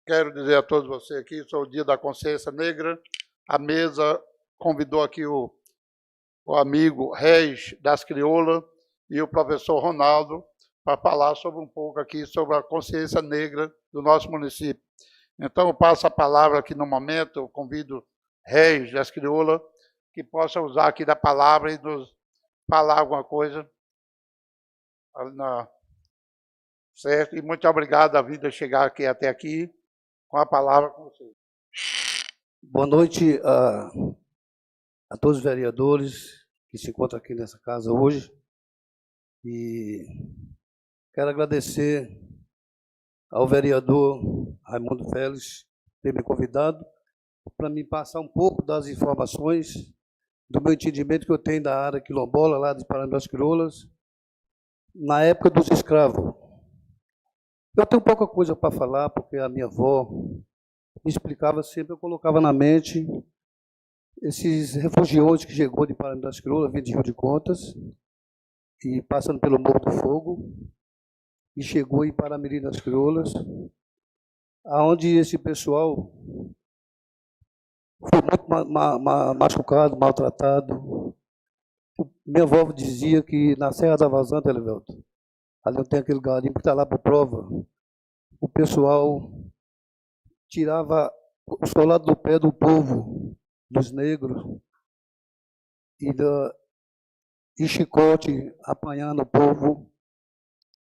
quero dizer a todos vocês aqui, sou o Dia da Consciência Negra. A mesa convidou aqui o amigo Reis das Crioulas e o professor Ronaldo para falar sobre um pouco aqui sobre a consciência negra do nosso município. Então, eu passo a palavra aqui no momento, eu convido Reis das Crioulas que possa usar aqui da palavra e nos falar alguma coisa. Certo? E muito obrigado a vida chegar aqui até aqui com a palavra com vocês. Boa noite a todos os vereadores que se encontram aqui nessa casa hoje. E quero agradecer ao vereador Raimundo Félix por ter me convidado para me passar um pouco das informações do meu entendimento que eu tenho da área quilombola, lá de Pará das Crioulas, na época dos escravos. Eu tenho pouca coisa para falar, porque a minha avó me explicava sempre, eu colocava na mente esses refugiados que chegou de Pará das Crioulas, vindo de Rio de Contas, e passando pelo Morro do Fogo, e chegou em Paramirim das Crioulas, aonde esse pessoal foi muito machucado, maltratado. Minha avó dizia que na Serra da Vazanta, Elivelto, ali não tem aquele garimpo que está lá por prova, o pessoal tirava o solado do pé do povo, dos negros, e chicote apanhando o povo.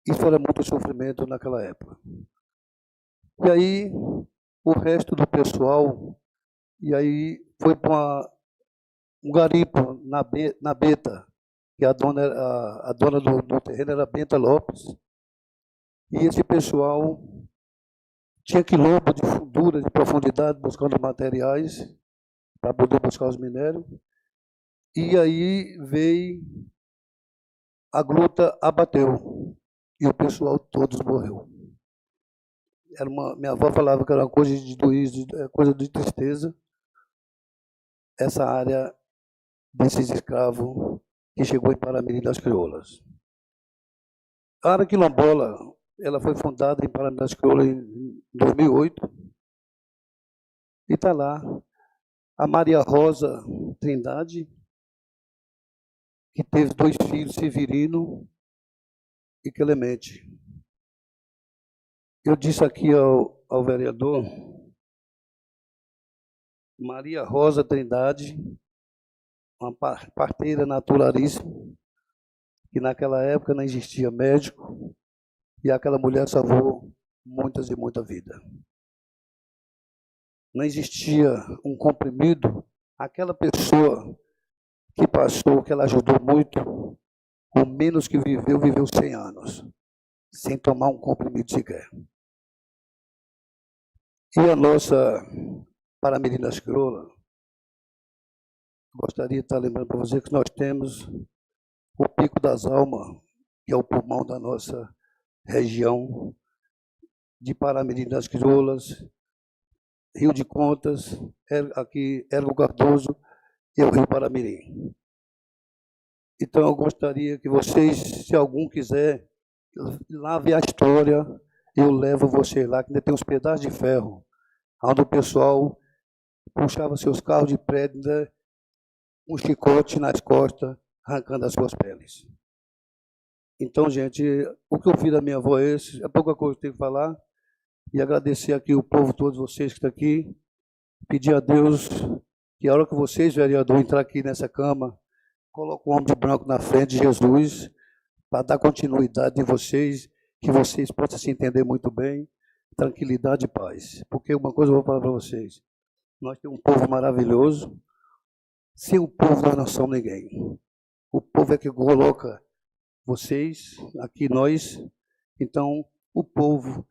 Isso era muito sofrimento naquela época. E aí, o resto do pessoal, e aí foi para um garimpo na Beta, que a dona do terreno era Benta Lopes, e esse pessoal tinha quilômetros de fundura, de profundidade, buscando materiais para poder buscar os minérios. E aí veio a gruta, abateu, e o pessoal todos morreu. Minha avó falava que era uma coisa de doído, coisa de tristeza, essa área desses escravos que chegou em Paramirim das Crioulas. A área quilombola, ela foi fundada em Paramirim das Crioulas em 2008, e está lá a Maria Rosa Trindade, que teve 2 filhos, Severino e Clemente. Eu disse aqui ao vereador, Maria Rosa Trindade, uma parteira naturalíssima, que naquela época não existia médico, e aquela mulher salvou muitas e muita vida. Não existia um comprimido, aquela pessoa que passou, que ela ajudou muito, o menos que viveu 100 anos, sem tomar um comprimido sequer. E a nossa Paramirim das Crioulas, gostaria de estar lembrando para você que nós temos o Pico das Almas, que é o pulmão da nossa região, de Paramirim das Crioulas, Rio de Contas, aqui Ergo Cardoso e o Rio Paramirim. Então eu gostaria que vocês, se algum quiser, lá ver a história, eu levo você lá, que ainda tem uns pedaços de ferro, onde o pessoal puxava seus carros de prédio, né, um chicote nas costas, arrancando as suas peles. Então, gente, o que eu fiz da minha avó é esse, é pouca coisa que eu tenho que falar, e agradecer aqui o povo, todos vocês que estão aqui, pedir a Deus que a hora que vocês, vereador, entrar aqui nessa Câmara, coloque o homem de branco na frente de Jesus, para dar continuidade em vocês, que vocês possam se entender muito bem, tranquilidade e paz. Porque uma coisa eu vou falar para vocês, nós temos um povo maravilhoso, sem o povo nós não somos ninguém. O povo é que coloca vocês, aqui nós, então o povo,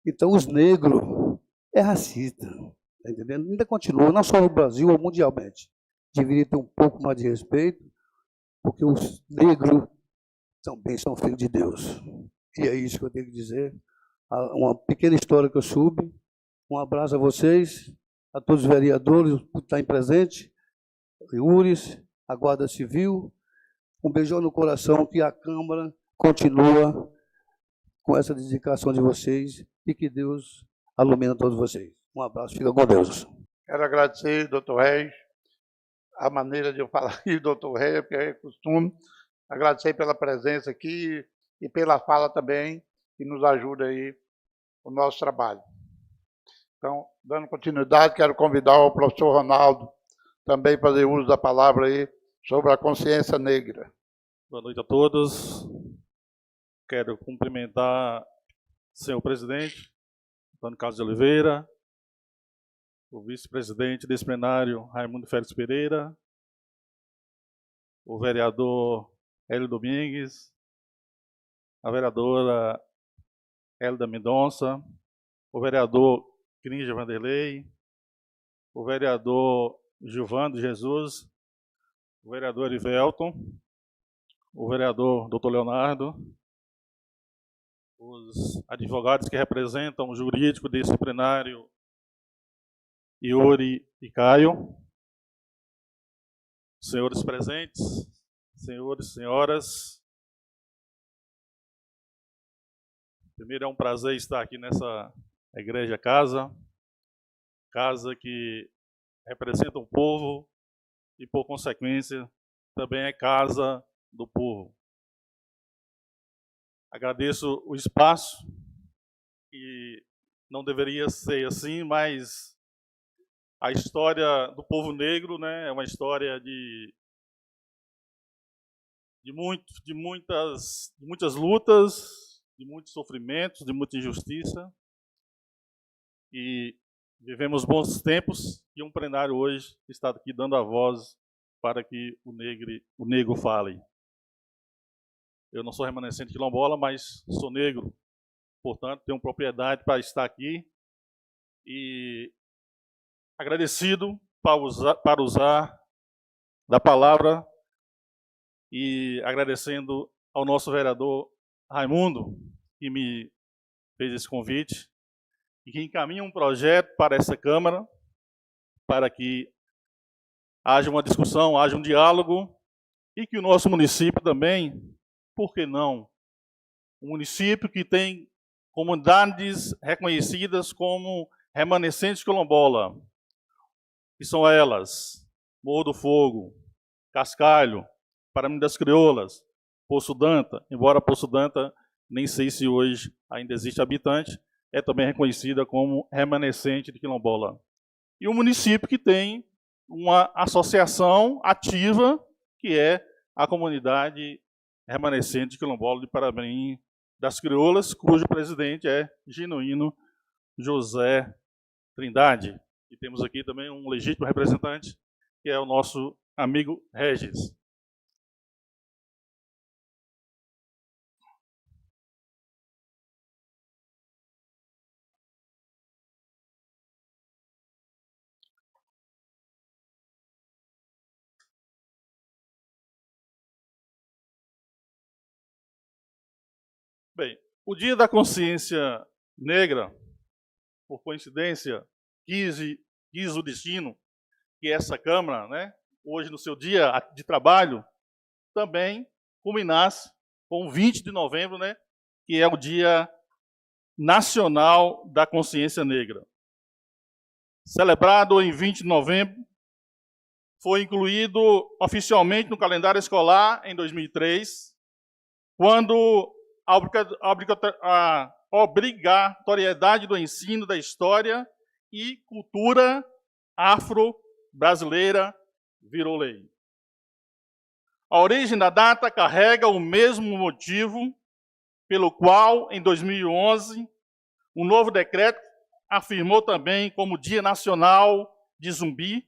então os negros é racista, tá entendendo? Ainda continua, não só no Brasil, mas mundialmente. Deveria ter um pouco mais de respeito, porque os negros também são filhos de Deus. E é isso que eu tenho que dizer. Uma pequena história que eu soube. Um abraço a vocês, a todos os vereadores que estão presentes, Iures, a Guarda Civil. Um beijão no coração, que a Câmara continua com essa dedicação de vocês e que Deus ilumina todos vocês. Um abraço, fica com Deus. Quero agradecer, doutor Reis, a maneira de eu falar aí, doutor Reis, porque é costume. Agradecer pela presença aqui e pela fala também, que nos ajuda aí o nosso trabalho. Então, dando continuidade, quero convidar o professor Ronaldo também para fazer uso da palavra aí sobre a consciência negra. Boa noite a todos. Quero cumprimentar o senhor presidente, Antônio Carlos de Oliveira, o vice-presidente desse plenário, Raimundo Félix Pereira, o vereador Hélio Domingues, a vereadora Hélida Mendonça, o vereador Cringe Vanderlei, o vereador Gilvando Jesus, o vereador Erivelton, o vereador Dr. Leonardo, os advogados que representam o jurídico desse plenário, Iuri e Caio, senhores presentes, senhores e senhoras. Primeiro, é um prazer estar aqui nessa igreja casa que representa o povo e, por consequência, também é casa do povo. Agradeço o espaço, que não deveria ser assim, mas a história do povo negro, né, é uma história de muitas lutas, de muitos sofrimentos, de muita injustiça. E vivemos bons tempos e um plenário hoje está aqui dando a voz para que o negro fale. Eu não sou remanescente quilombola, mas sou negro, portanto tenho propriedade para estar aqui e agradecido para usar da palavra e agradecendo ao nosso vereador Raimundo, que me fez esse convite e que encaminha um projeto para essa Câmara, para que haja uma discussão, haja um diálogo e que o nosso município também, por que não? Um município que tem comunidades reconhecidas como remanescentes quilombola, que são elas, Morro do Fogo, Cascalho, Parâmetro das Crioulas, Poço Danta, embora Poço Danta, nem sei se hoje ainda existe habitante, é também reconhecida como remanescente de quilombola. E um município que tem uma associação ativa, que é a comunidade remanescente de quilombola de Parâmetro das Crioulas, cujo presidente é Genuíno José Trindade. E temos aqui também um legítimo representante, que é o nosso amigo Regis. Bem, o Dia da Consciência Negra, por coincidência, quis o destino que essa Câmara, né, hoje no seu dia de trabalho, também culminasse com 20 de novembro, né, que é o Dia Nacional da Consciência Negra. Celebrado em 20 de novembro, foi incluído oficialmente no calendário escolar em 2003, quando a obrigatoriedade do ensino da história e cultura afro-brasileira virou lei. A origem da data carrega o mesmo motivo pelo qual, em 2011, um novo decreto afirmou também como Dia Nacional de Zumbi,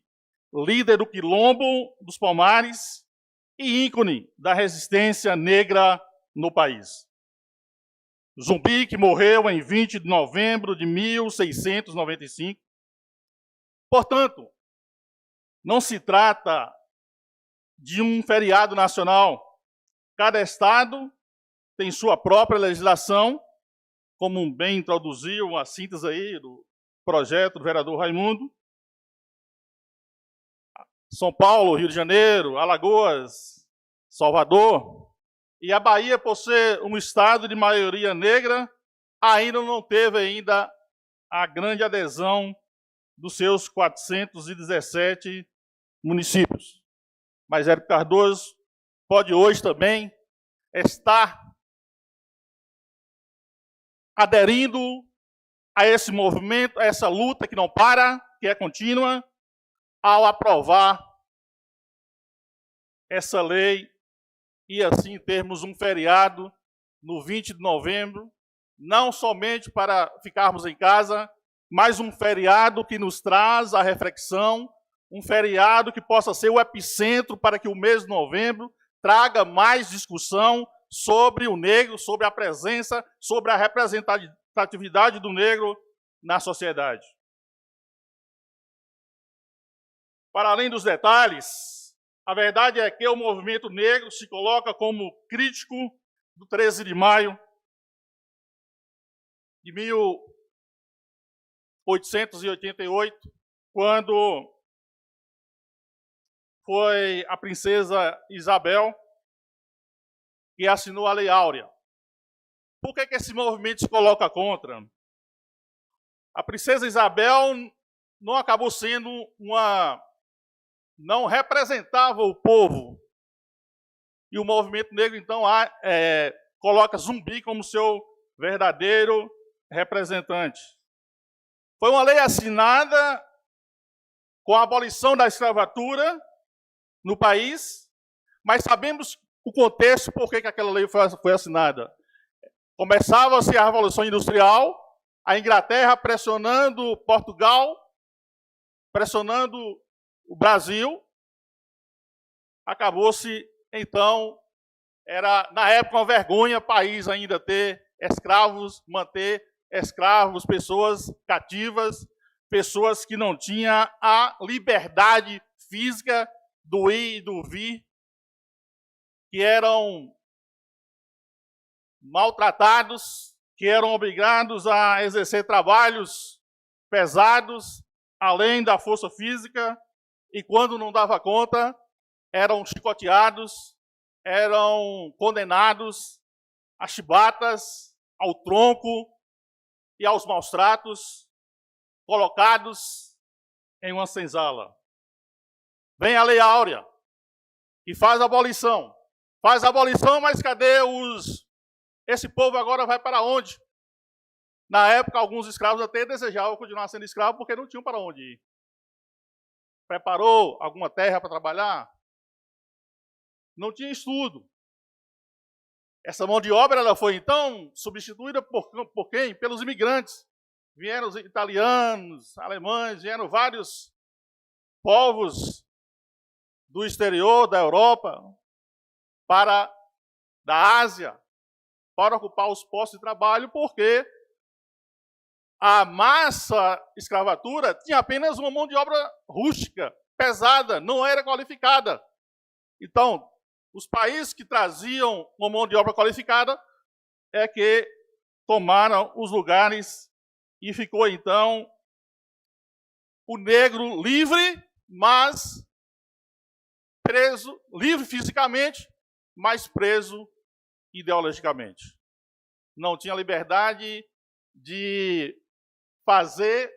líder do Quilombo dos Palmares e ícone da resistência negra no país. Zumbi, que morreu em 20 de novembro de 1695. Portanto, não se trata de um feriado nacional. Cada estado tem sua própria legislação, como bem introduziu a síntese aí do projeto do vereador Raimundo. São Paulo, Rio de Janeiro, Alagoas, Salvador. E a Bahia, por ser um estado de maioria negra, ainda não teve a grande adesão dos seus 417 municípios. Mas Érico Cardoso pode hoje também estar aderindo a esse movimento, a essa luta que não para, que é contínua, ao aprovar essa lei e assim termos um feriado no 20 de novembro, não somente para ficarmos em casa, mas um feriado que nos traz a reflexão, um feriado que possa ser o epicentro para que o mês de novembro traga mais discussão sobre o negro, sobre a presença, sobre a representatividade do negro na sociedade. Para além dos detalhes, a verdade é que o movimento negro se coloca como crítico do 13 de maio de 1888, quando foi a princesa Isabel que assinou a Lei Áurea. Por que esse movimento se coloca contra? A princesa Isabel não acabou sendo não representava o povo. E o movimento negro, então, coloca Zumbi como seu verdadeiro representante. Foi uma lei assinada com a abolição da escravatura no país, mas sabemos o contexto por que aquela lei foi assinada. Começava-se a Revolução Industrial, a Inglaterra pressionando Portugal, pressionando o Brasil. Acabou-se, então, era na época uma vergonha o país ainda ter escravos, manter escravos, pessoas cativas, pessoas que não tinham a liberdade física do ir e do vir, que eram maltratados, que eram obrigados a exercer trabalhos pesados, além da força física, e quando não dava conta, eram chicoteados, eram condenados a chibatas, ao tronco e aos maus tratos, colocados em uma senzala. Vem a Lei Áurea, que faz a abolição. Faz a abolição, mas cadê esse povo agora vai para onde? Na época, alguns escravos até desejavam continuar sendo escravos porque não tinham para onde ir. Preparou alguma terra para trabalhar? Não tinha estudo. Essa mão de obra ela foi, então, substituída por quem? Pelos imigrantes. Vieram os italianos, alemães, vieram vários povos do exterior, da Europa, da Ásia, para ocupar os postos de trabalho, porque a massa escravatura tinha apenas uma mão de obra rústica, pesada, não era qualificada. Então, os países que traziam uma mão de obra qualificada é que tomaram os lugares e ficou, então, o negro livre, mas preso, livre fisicamente, mas preso ideologicamente. Não tinha liberdade de fazer,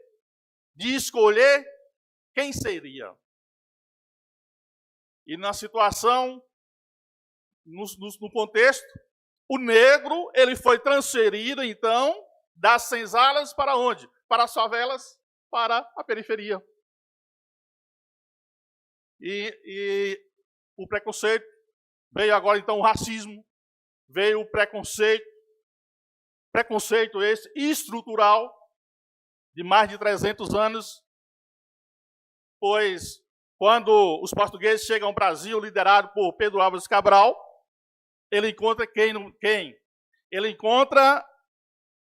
de escolher quem seria. E na situação, no contexto, o negro ele foi transferido, então, das senzalas para onde? Para as favelas, para a periferia. E o preconceito, veio agora, então, o racismo, veio o preconceito esse estrutural, de mais de 300 anos, pois quando os portugueses chegam ao Brasil, liderado por Pedro Álvares Cabral, ele encontra quem? Ele encontra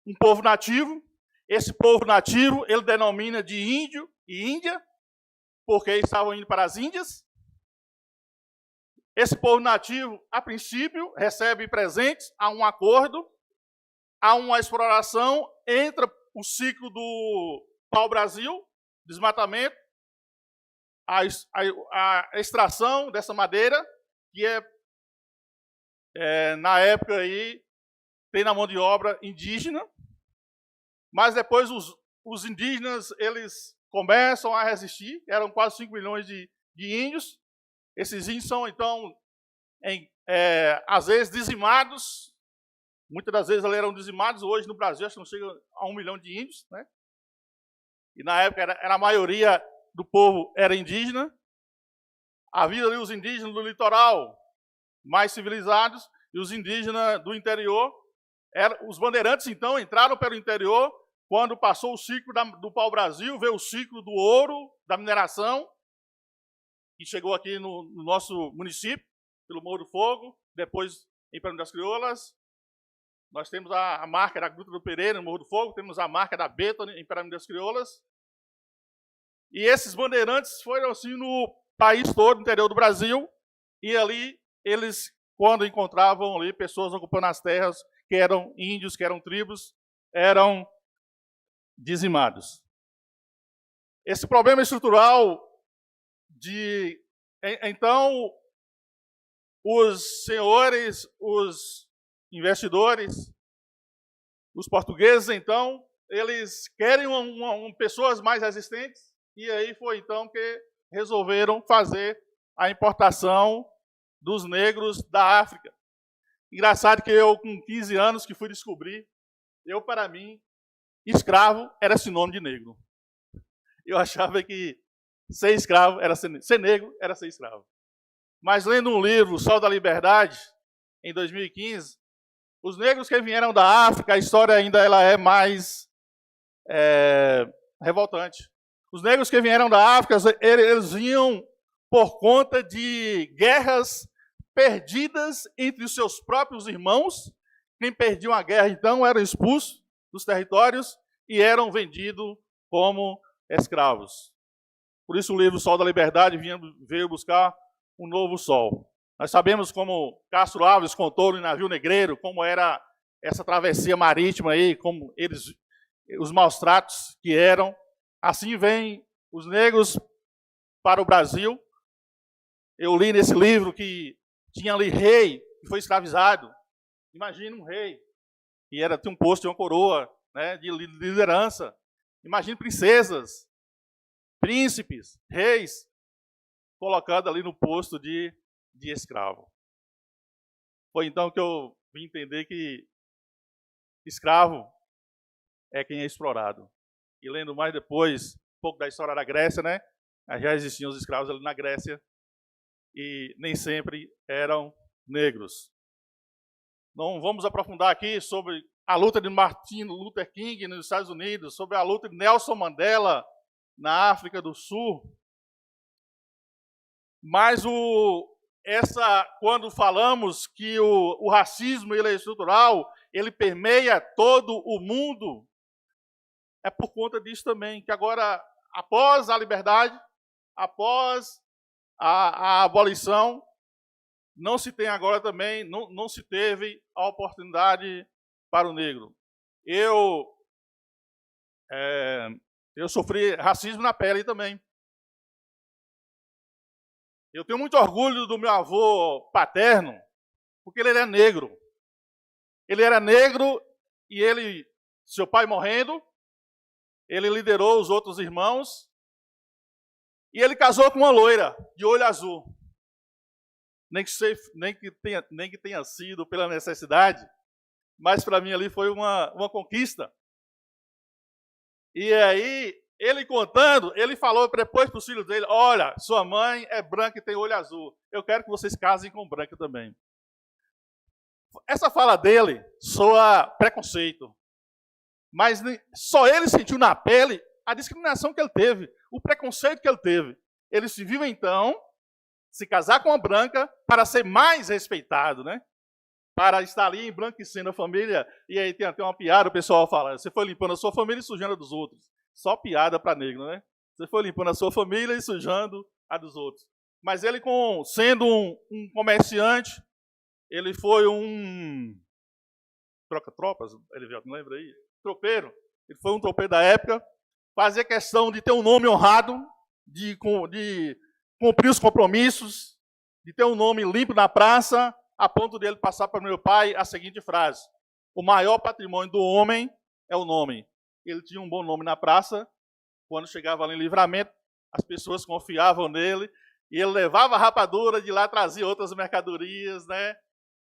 um povo nativo. Esse povo nativo ele denomina de índio e índia, porque estavam indo para as Índias. Esse povo nativo, a princípio, recebe presentes, há um acordo, há uma exploração, entra o ciclo do pau-brasil, desmatamento, a extração dessa madeira, que na época aí, tem na mão de obra indígena, mas depois os indígenas, eles começam a resistir, eram quase 5 milhões de índios. Esses índios são, então, às vezes dizimados, muitas das vezes eles eram dizimados, hoje no Brasil acho que não chega a 1 milhão de índios, né? E na época era a maioria do povo era indígena. Havia ali os indígenas do litoral mais civilizados e os indígenas do interior. Os bandeirantes, então, entraram pelo interior. Quando passou o ciclo do pau-brasil, veio o ciclo do ouro, da mineração, que chegou aqui no nosso município, pelo Morro do Fogo, depois em Pernambuco das Crioulas. Nós temos a marca da Gruta do Pereira, no Morro do Fogo, temos a marca da Beta, em Pernambuco das Crioulas. E esses bandeirantes foram assim no país todo, no interior do Brasil, e ali eles, quando encontravam ali pessoas ocupando as terras, que eram índios, que eram tribos, eram dizimados. Esse problema estrutural então, os senhores, os investidores, os portugueses, então, eles querem pessoas mais resistentes, e aí foi então que resolveram fazer a importação dos negros da África. Engraçado que eu, com 15 anos, que fui descobrir, para mim, escravo era sinônimo de negro. Eu achava que ser escravo era ser negro, era ser escravo. Mas lendo um livro, O Sol da Liberdade, em 2015, os negros que vieram da África, a história ainda ela é mais revoltante. Os negros que vieram da África, eles vinham por conta de guerras perdidas entre os seus próprios irmãos. Quem perdia uma guerra, então, era expulso dos territórios e eram vendidos como escravos. Por isso o livro Sol da Liberdade veio buscar um novo sol. Nós sabemos como Castro Alves contou no navio negreiro, como era essa travessia marítima aí, como os maus tratos que eram. Assim vêm os negros para o Brasil. Eu li nesse livro que tinha ali rei que foi escravizado. Imagina um rei que tinha um posto, tinha uma coroa, né, de liderança. Imagine princesas, príncipes, reis, colocados ali no posto de escravo. Foi então que eu vim entender que escravo é quem é explorado. E lendo mais depois, um pouco da história da Grécia, né? Já existiam os escravos ali na Grécia e nem sempre eram negros. Não vamos aprofundar aqui sobre a luta de Martin Luther King nos Estados Unidos, sobre a luta de Nelson Mandela na África do Sul. Mas quando falamos que o racismo ele é estrutural, ele permeia todo o mundo, é por conta disso também, que agora, após a liberdade, após a abolição, não se tem agora também, não se teve a oportunidade para o negro. Eu sofri racismo na pele também. Eu tenho muito orgulho do meu avô paterno, porque ele era negro. Ele era negro e seu pai morrendo, ele liderou os outros irmãos e ele casou com uma loira de olho azul. Nem que tenha sido pela necessidade, mas para mim ali foi uma conquista. E aí, ele contando, ele falou depois para os filhos dele: olha, sua mãe é branca e tem olho azul. Eu quero que vocês casem com branca também. Essa fala dele soa preconceito. Mas só ele sentiu na pele a discriminação que ele teve, o preconceito que ele teve. Ele se viu, então, se casar com uma branca para ser mais respeitado, né? Para estar ali embranquecendo a família. E aí tem até uma piada, o pessoal fala: você foi limpando a sua família e sujando a dos outros. Só piada para negro, né? Você foi limpando a sua família e sujando a dos outros. Mas ele, sendo um comerciante, ele foi um troca-tropas, ele não lembra aí? Tropeiro. Ele foi um tropeiro da época, fazia questão de ter um nome honrado, de cumprir os compromissos, de ter um nome limpo na praça, a ponto dele passar para meu pai a seguinte frase: o maior patrimônio do homem é o nome. ele tinha um bom nome na praça. Quando chegava ali em Livramento, as pessoas confiavam nele, e ele levava a rapadura, de lá trazia outras mercadorias, né,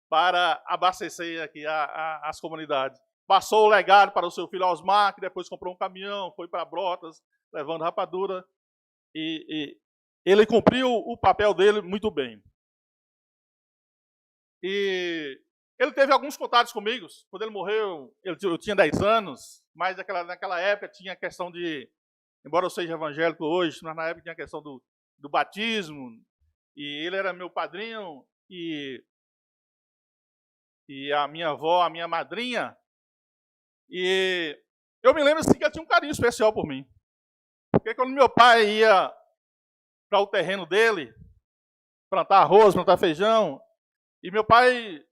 para abastecer aqui as comunidades. Passou o legado para o seu filho Osmar, que depois comprou um caminhão, foi para Brotas, levando rapadura, e ele cumpriu o papel dele muito bem. E ele teve alguns contatos comigo. Quando ele morreu, eu tinha 10 anos, mas naquela época tinha a questão de, embora eu seja evangélico hoje, mas na época tinha a questão do batismo, e ele era meu padrinho, e a minha avó, a minha madrinha, e eu me lembro assim, que ele tinha um carinho especial por mim. Porque quando meu pai ia para o terreno dele, plantar arroz, plantar feijão, e meu pai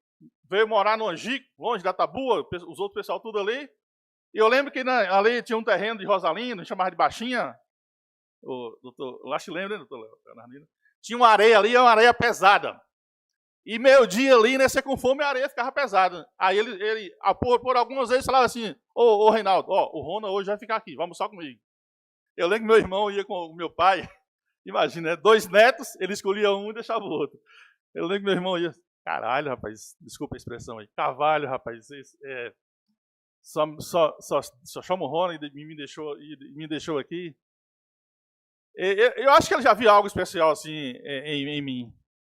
veio morar no Angico, longe da Tabua, os outros pessoal tudo ali, e eu lembro que ali tinha um terreno de Rosalino, chamava de Baixinha, o doutor, eu acho que lembra, né, doutor Leonardino? Tinha uma areia ali, uma areia pesada. E meio-dia ali, né, você com fome, a areia ficava pesada. Aí ele por algumas vezes, falava assim, ô Reinaldo, o Rona hoje vai ficar aqui, vamos só comigo. Eu lembro que meu irmão ia com o meu pai, imagina, né, 2 netos, ele escolhia um e deixava o outro. Eu lembro que meu irmão ia, caralho, rapaz, desculpa a expressão aí, cavalho, rapaz, só chama o Rona e me deixou aqui. Eu acho que ele já viu algo especial assim em mim.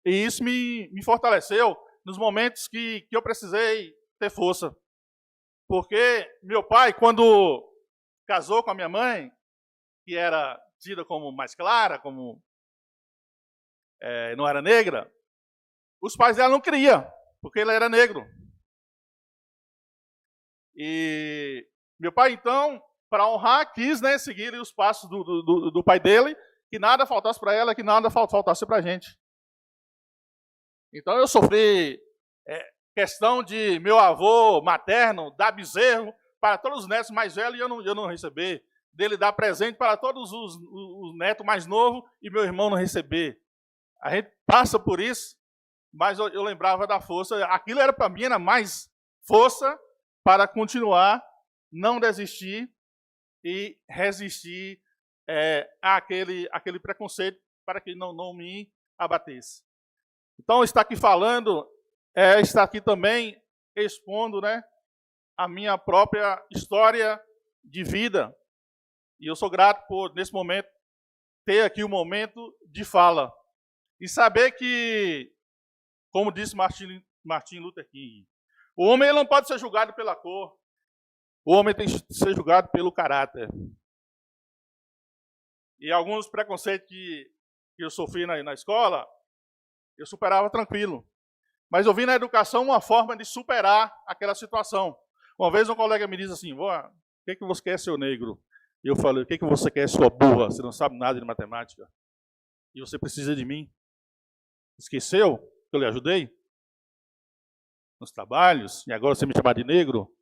E isso me fortaleceu nos momentos que eu precisei ter força. Porque meu pai, quando casou com a minha mãe, que era tida como mais clara, como não era negra, os pais dela não queriam, porque ele era negro. E meu pai, então, para honrar, quis, né, seguir os passos do pai dele, que nada faltasse para ela, que nada faltasse para a gente. Então eu sofri questão de meu avô materno dar bezerro para todos os netos mais velhos e eu não receber. Dele dar presente para todos os netos mais novos e meu irmão não receber. A gente passa por isso, mas eu lembrava da força. Aquilo era para mim, era mais força para continuar, não desistir e resistir àquele preconceito para que não me abatesse. Então, estar aqui falando, estar aqui também expondo, né, a minha própria história de vida. E eu sou grato por, nesse momento, ter aqui um momento de fala. E saber que, como disse Martin Luther King, o homem ele não pode ser julgado pela cor, o homem tem que ser julgado pelo caráter. E alguns preconceitos que eu sofri na escola, eu superava tranquilo. Mas eu vi na educação uma forma de superar aquela situação. Uma vez um colega me disse assim, o que você quer, seu negro? E eu falei, o que você quer, sua burra? Você não sabe nada de matemática. E você precisa de mim. Esqueceu que eu lhe ajudei? Nos trabalhos, e agora você me chamar de negro?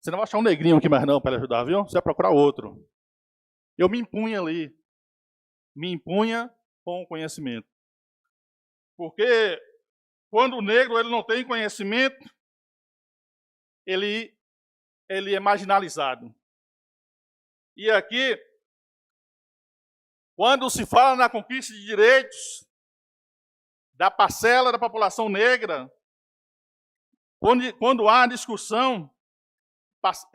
Você não vai achar um negrinho aqui mais não para lhe ajudar, viu? Você vai procurar outro. Eu me impunha ali. Me impunha com o conhecimento. Porque quando o negro ele não tem conhecimento, ele é marginalizado. E aqui, quando se fala na conquista de direitos da parcela da população negra, quando há discussão,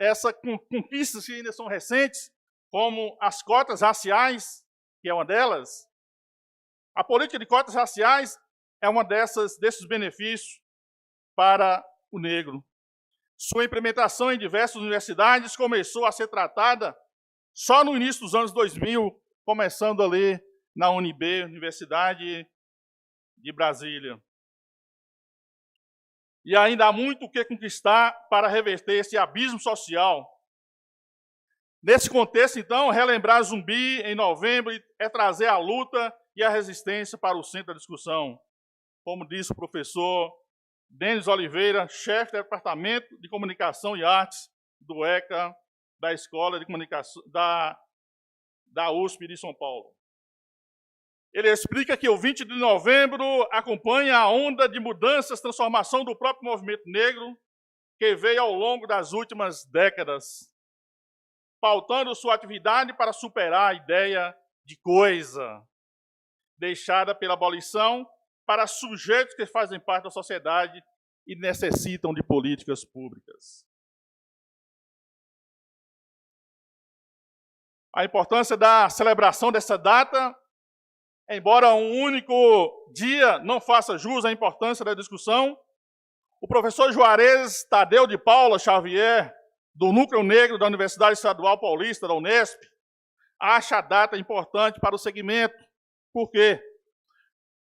essas conquistas que ainda são recentes, como as cotas raciais, que é uma delas, a política de cotas raciais é uma desses benefícios para o negro. Sua implementação em diversas universidades começou a ser tratada só no início dos anos 2000, começando ali na UNB, Universidade de Brasília. E ainda há muito o que conquistar para reverter esse abismo social. Nesse contexto, então, relembrar Zumbi em novembro é trazer a luta e a resistência para o centro da discussão. Como disse o professor Denis Oliveira, chefe do Departamento de Comunicação e Artes do ECA, da Escola de Comunicação da USP de São Paulo. Ele explica que o 20 de novembro acompanha a onda de mudanças, transformação do próprio movimento negro, que veio ao longo das últimas décadas. pautando sua atividade para superar a ideia de coisa deixada pela abolição para sujeitos que fazem parte da sociedade e necessitam de políticas públicas. A importância da celebração dessa data, embora um único dia não faça jus à importância da discussão, o professor Juarez Tadeu de Paula Xavier, do Núcleo Negro da Universidade Estadual Paulista, da Unesp, acha a data importante para o segmento. Por quê?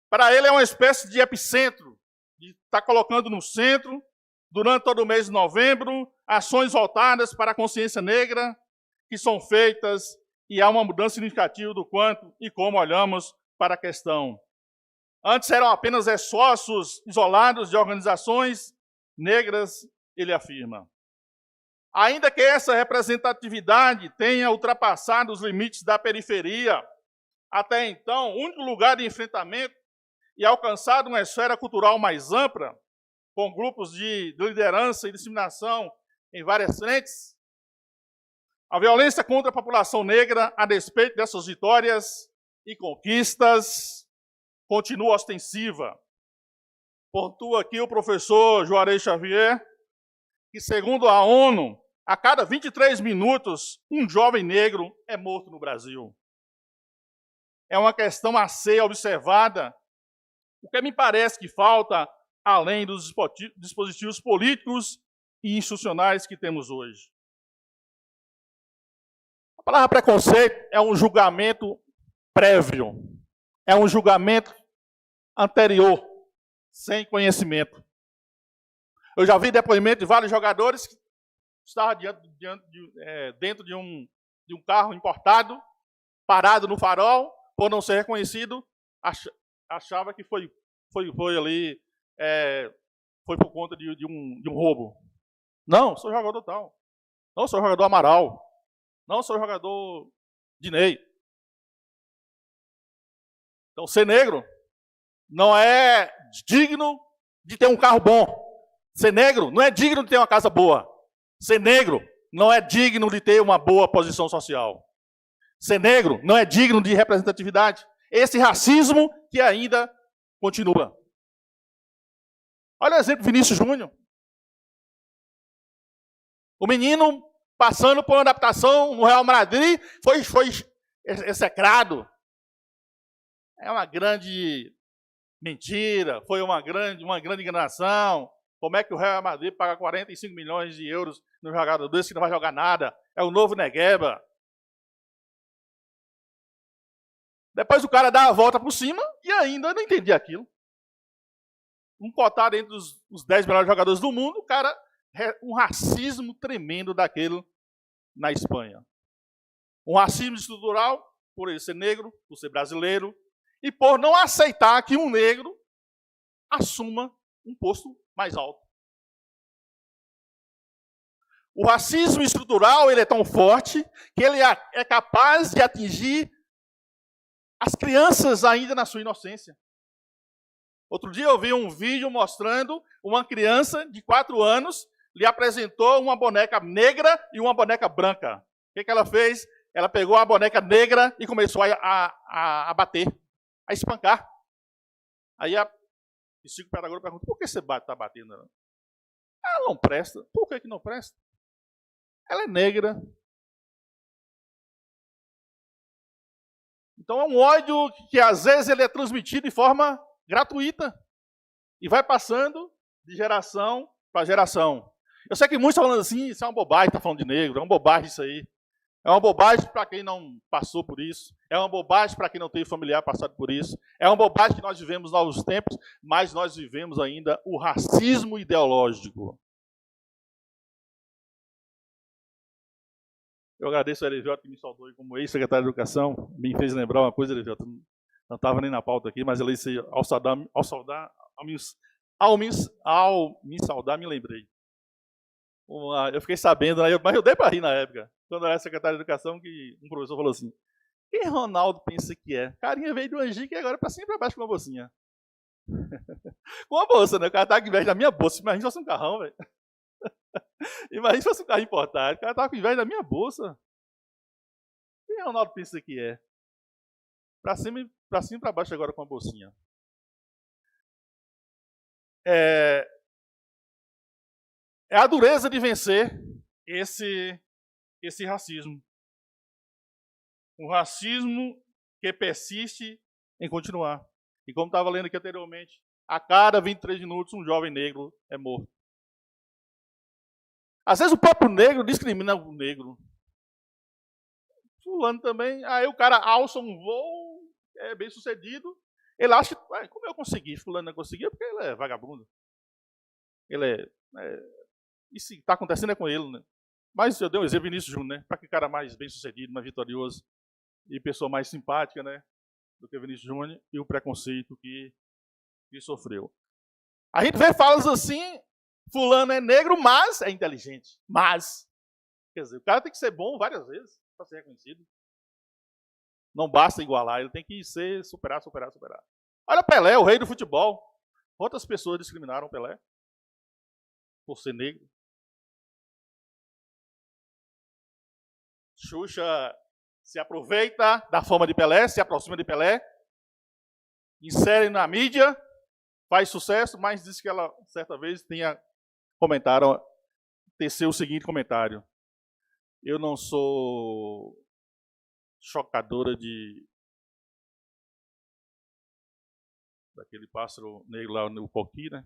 Para ele é uma espécie de epicentro, de estar colocando no centro, durante todo o mês de novembro, ações voltadas para a consciência negra, que são feitas, e há uma mudança significativa do quanto e como olhamos para a questão. Antes eram apenas esforços isolados de organizações negras, ele afirma. Ainda que essa representatividade tenha ultrapassado os limites da periferia, até então, o único lugar de enfrentamento e alcançado uma esfera cultural mais ampla, com grupos de liderança e disseminação em várias frentes, a violência contra a população negra, a despeito dessas vitórias e conquistas, continua ostensiva. Pontua aqui o professor Juarez Xavier, que segundo a ONU, a cada 23 minutos, um jovem negro é morto no Brasil. É uma questão a ser observada. O que me parece que falta, além dos dispositivos políticos e institucionais que temos hoje. A palavra preconceito é um julgamento prévio, é um julgamento anterior, sem conhecimento. Eu já vi depoimento de vários jogadores que estavam dentro de um carro importado, parado no farol, por não ser reconhecido, achava que foi ali, foi por conta de um roubo. Não, sou jogador tal. Não, sou jogador Amaral. Não, sou jogador Dinei. Então, ser negro não é digno de ter um carro bom. Ser negro não é digno de ter uma casa boa. Ser negro não é digno de ter uma boa posição social. Ser negro não é digno de representatividade. Esse racismo que ainda continua. Olha o exemplo de Vinícius Júnior. O menino passando por uma adaptação no Real Madrid foi execrado. É uma grande mentira, foi uma grande enganação. Como é que o Real Madrid paga 45 milhões de euros no jogador desse que não vai jogar nada? É o novo Negueba. Depois o cara dá a volta por cima e ainda não entendi aquilo. Um cotado entre os 10 melhores jogadores do mundo, o cara, um racismo tremendo daquele na Espanha. Um racismo estrutural, por ele ser negro, por ser brasileiro, e por não aceitar que um negro assuma um posto mais alto. O racismo estrutural ele é tão forte que ele é capaz de atingir as crianças ainda na sua inocência. Outro dia eu vi um vídeo mostrando uma criança de 4 anos lhe apresentou uma boneca negra e uma boneca branca. O que ela fez? Ela pegou a boneca negra e começou a bater, a espancar. Aí a psicopedagoga pergunta, por que você está batendo? Ela não presta. Por que não presta? Ela é negra. Então é um ódio que às vezes ele é transmitido de forma gratuita e vai passando de geração para geração. Eu sei que muitos estão falando assim, isso é uma bobagem, está falando de negro, é uma bobagem isso aí. É uma bobagem para quem não passou por isso, é uma bobagem para quem não teve familiar passado por isso, é uma bobagem que nós vivemos novos tempos, mas nós vivemos ainda o racismo ideológico. Eu agradeço ao Erivelto que me saudou como ex-secretário de Educação, me fez lembrar uma coisa, Erivelto, não estava nem na pauta aqui, mas ao me saudar, me lembrei. Eu fiquei sabendo, mas eu dei para rir na época, quando eu era secretário de Educação, que um professor falou assim, quem Ronaldo pensa que é? Carinha veio do Angico e agora para cima e para baixo com uma bolsinha. Com uma bolsa, né? O cara tá com inveja da minha bolsa. Imagina se fosse um carrão, velho. Imagina se fosse um carro importado. O cara tava com inveja da minha bolsa. Quem Ronaldo pensa que é? Para cima e para baixo agora com a bolsinha. É a dureza de vencer esse racismo. Um racismo que persiste em continuar. E como estava lendo aqui anteriormente, a cada 23 minutos um jovem negro é morto. Às vezes o próprio negro discrimina o negro. Fulano também, aí o cara alça um voo, é bem sucedido, ele acha que, como eu consegui? Fulano não conseguiu porque ele é vagabundo. Isso está acontecendo é com ele, né? Mas eu dei um exemplo, Vinícius Júnior, né? Para que cara mais bem sucedido, mais vitorioso e pessoa mais simpática, né? Do que Vinícius Júnior e o preconceito que sofreu. A gente vê falas assim, fulano é negro, mas é inteligente. Mas, quer dizer, o cara tem que ser bom várias vezes para ser reconhecido. Não basta igualar, ele tem que ser superar. Olha Pelé, o rei do futebol. Quantas pessoas discriminaram Pelé por ser negro? Xuxa se aproveita da fama de Pelé, se aproxima de Pelé, insere na mídia, faz sucesso, mas disse que ela, certa vez, teceu o seguinte comentário: eu não sou chocadora daquele pássaro negro lá, no coqui, né?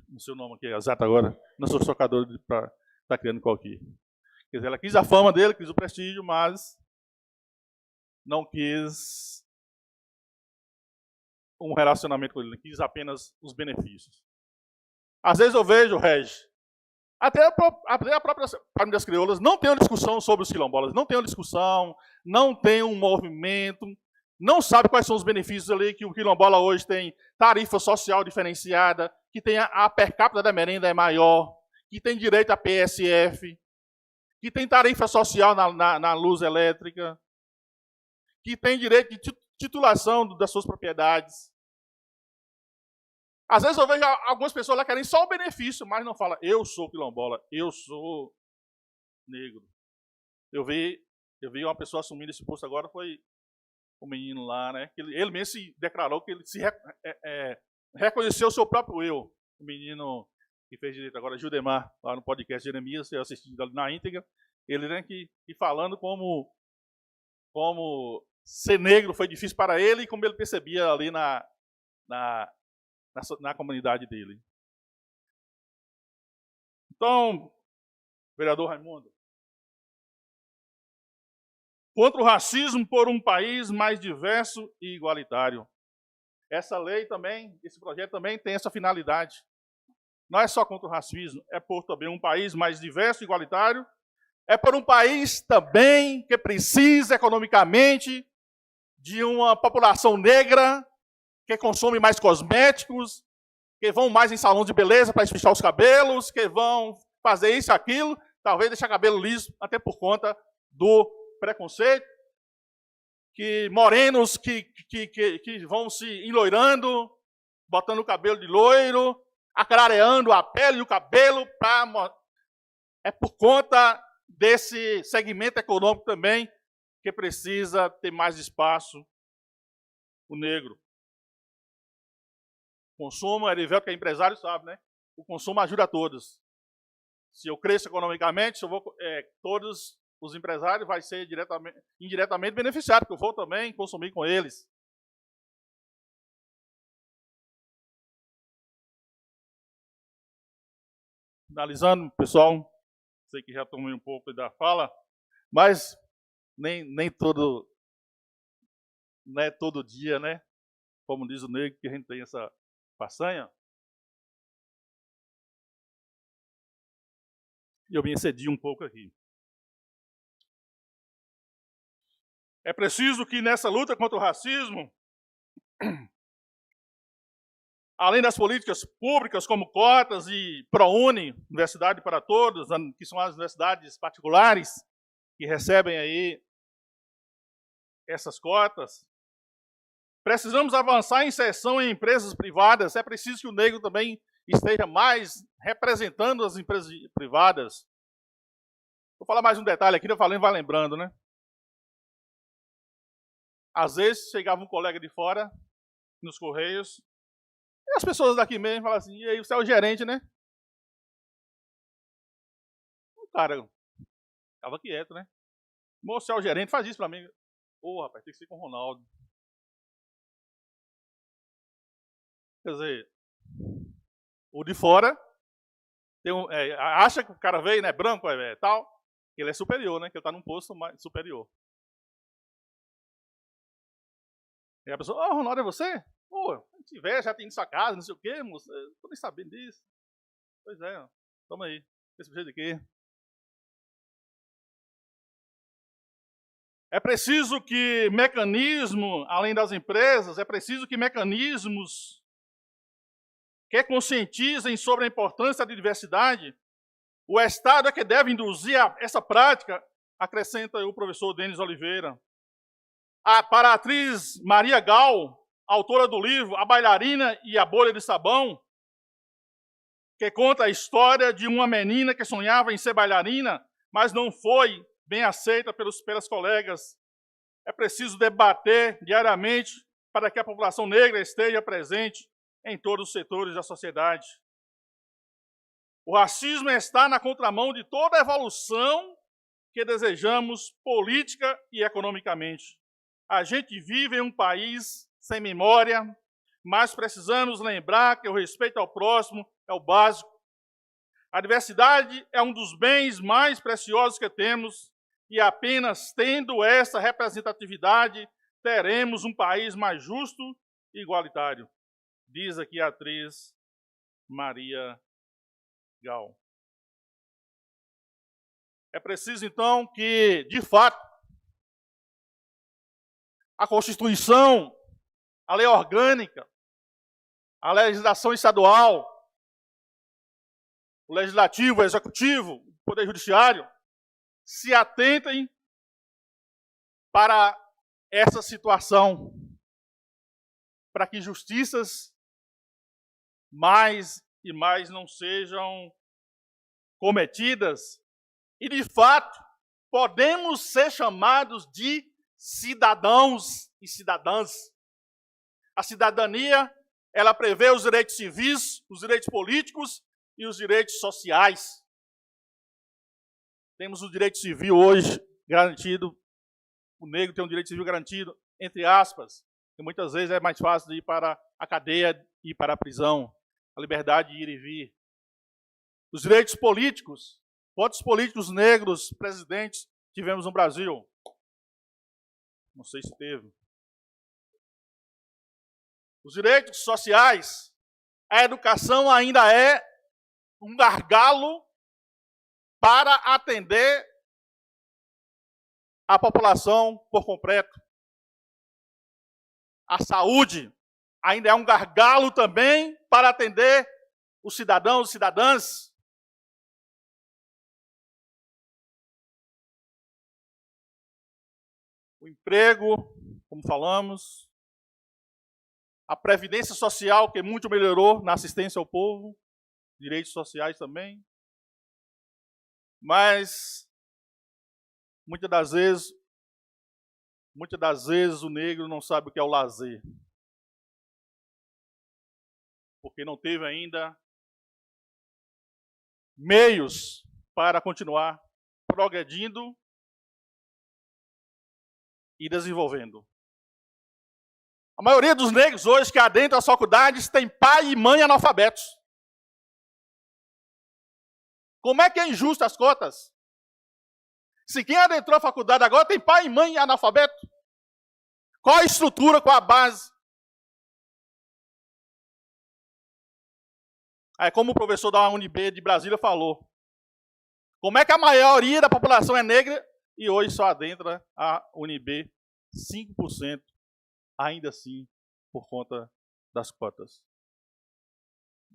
Não sei o nome aqui exato agora. Não sou chocadora para estar criando coqui. Quer dizer, ela quis a fama dele, quis o prestígio, mas não quis um relacionamento com ele, quis apenas os benefícios. Às vezes eu vejo, Regis, até a própria Família das Crioulas não tem uma discussão sobre os quilombolas, não tem uma discussão, não tem um movimento, não sabe quais são os benefícios ali, que o quilombola hoje tem tarifa social diferenciada, que tem a per capita da merenda é maior, que tem direito a PSF, que tem tarifa social na luz elétrica, que tem direito de titulação das suas propriedades. Às vezes eu vejo algumas pessoas lá querem só o benefício, mas não falam, eu sou quilombola, eu sou negro. Eu vi uma pessoa assumindo esse posto agora, foi o menino lá, né? Ele mesmo se declarou que ele reconheceu o seu próprio eu. O menino que fez direito agora, Judemar, lá no podcast Jeremias, eu assisti na íntegra, ele né, que falando como ser negro foi difícil para ele e como ele percebia ali na comunidade dele. Então, vereador Raimundo, contra o racismo por um país mais diverso e igualitário. Essa lei também, esse projeto também tem essa finalidade. Não é só contra o racismo, é por também um país mais diverso e igualitário, é por um país também que precisa economicamente de uma população negra que consome mais cosméticos, que vão mais em salão de beleza para esfriar os cabelos, que vão fazer isso e aquilo, talvez deixar cabelo liso, até por conta do preconceito, que morenos que vão se enloirando, botando o cabelo de loiro, aclareando a pele e o cabelo, é por conta desse segmento econômico também que precisa ter mais espaço o negro. O consumo, Erivelto, que é empresário, sabe, né? O consumo ajuda a todos. Se eu cresço economicamente, todos os empresários vão ser indiretamente beneficiados, porque eu vou também consumir com eles. Finalizando, pessoal, sei que já tomei um pouco da fala, mas nem todo, não é todo dia, né? Como diz o negro, que a gente tem essa façanha. E eu me excedi um pouco aqui. É preciso que nessa luta contra o racismo, além das políticas públicas como cotas e ProUni, Universidade para Todos, que são as universidades particulares que recebem aí essas cotas, precisamos avançar em inserção em empresas privadas. É preciso que o negro também esteja mais representando as empresas privadas. Vou falar mais um detalhe aqui, eu falei, vai lembrando, né? Às vezes chegava um colega de fora, nos Correios, e as pessoas daqui mesmo falavam assim, e aí, você é o gerente, né? O cara ficava quieto, né? Moço, você é o gerente, faz isso pra mim. Ô, rapaz, tem que ser com o Ronaldo. Quer dizer, o de fora acha que o cara veio, né, branco, tal, que ele é superior, né, que ele está num posto mais superior. E a pessoa, Ronaldo, é você? Pô, se tiver, já tem sua casa, não sei o quê, moço, eu tô nem sabendo disso. Pois é, toma aí, esse jeito de quê? É preciso que mecanismo, além das empresas, é preciso que mecanismos que conscientizem sobre a importância da diversidade, o Estado é que deve induzir essa prática, acrescenta o professor Denis Oliveira. Para a atriz Maria Gal, autora do livro A Bailarina e a Bolha de Sabão, que conta a história de uma menina que sonhava em ser bailarina, mas não foi bem aceita pelas colegas. É preciso debater diariamente para que a população negra esteja presente em todos os setores da sociedade. O racismo está na contramão de toda a evolução que desejamos política e economicamente. A gente vive em um país sem memória, mas precisamos lembrar que o respeito ao próximo é o básico. A diversidade é um dos bens mais preciosos que temos e apenas tendo essa representatividade teremos um país mais justo e igualitário, diz aqui a atriz Maria Gal. É preciso, então, que, de fato, a Constituição, a lei orgânica, a legislação estadual, o legislativo, o executivo, o poder judiciário, se atentem para essa situação, para que justiças mais e mais não sejam cometidas e, de fato, podemos ser chamados de cidadãos e cidadãs. A cidadania, ela prevê os direitos civis, os direitos políticos e os direitos sociais. Temos o direito civil hoje garantido, o negro tem um direito civil garantido, entre aspas, e muitas vezes é mais fácil de ir para a cadeia e ir para a prisão, a liberdade de ir e vir. Os direitos políticos, quantos políticos negros presidentes tivemos no Brasil? Não sei se teve. Os direitos sociais, a educação ainda é um gargalo para atender a população por completo. A saúde ainda é um gargalo também para atender os cidadãos e cidadãs. O emprego, como falamos, a previdência social, que muito melhorou na assistência ao povo, direitos sociais também. Mas, muitas das vezes o negro não sabe o que é o lazer. Porque não teve ainda meios para continuar progredindo e desenvolvendo. A maioria dos negros hoje que adentram as faculdades tem pai e mãe analfabetos. Como é que é injusto as cotas? Se quem adentrou a faculdade agora tem pai e mãe analfabeto? Qual a estrutura, qual a base? É como o professor da UNB de Brasília falou. Como é que a maioria da população é negra e hoje só adentra a UNB 5%, ainda assim, por conta das cotas?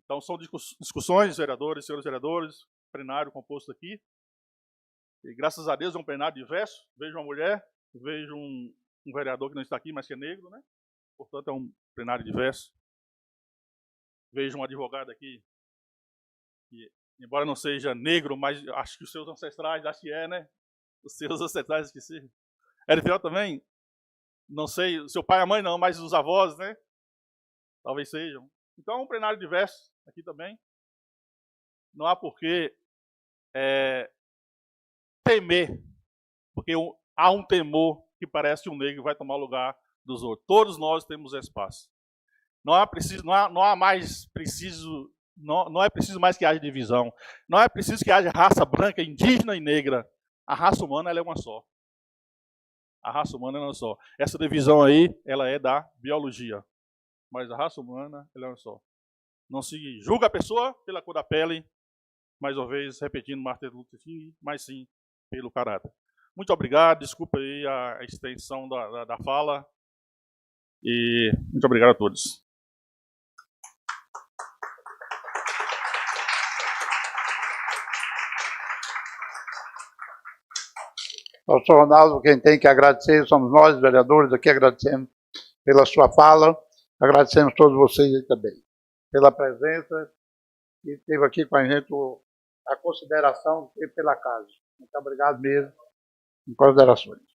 Então, são discussões, vereadores, senhores vereadores, plenário composto aqui. E graças a Deus é um plenário diverso. Vejo uma mulher, vejo um vereador que não está aqui, mas que é negro, né? Portanto, é um plenário diverso. Vejo um advogado aqui, que, embora não seja negro, mas acho que os seus ancestrais, acho que é, né? Os seus ancestrais, esqueci. Erifiel também? Não sei, seu pai e a mãe não, mas os avós, né? Talvez sejam. Então, é um plenário diverso aqui também. Não há por que temer, porque há um temor que parece que um negro vai tomar o lugar dos outros. Todos nós temos espaço. Não é preciso mais que haja divisão. Não é preciso que haja raça branca, indígena e negra. A raça humana ela é uma só. A raça humana é uma só. Essa divisão aí, ela é da biologia. Mas a raça humana, ela é uma só. Não se julga a pessoa pela cor da pele, mais uma vez, repetindo Martin Luther King, mas sim pelo caráter. Muito obrigado, desculpa aí a extensão da fala. E muito obrigado a todos. Pastor Ronaldo, quem tem que agradecer somos nós, vereadores, aqui agradecemos pela sua fala, agradecemos todos vocês aí também, pela presença e teve aqui com a gente a consideração pela casa. Muito obrigado mesmo, em considerações.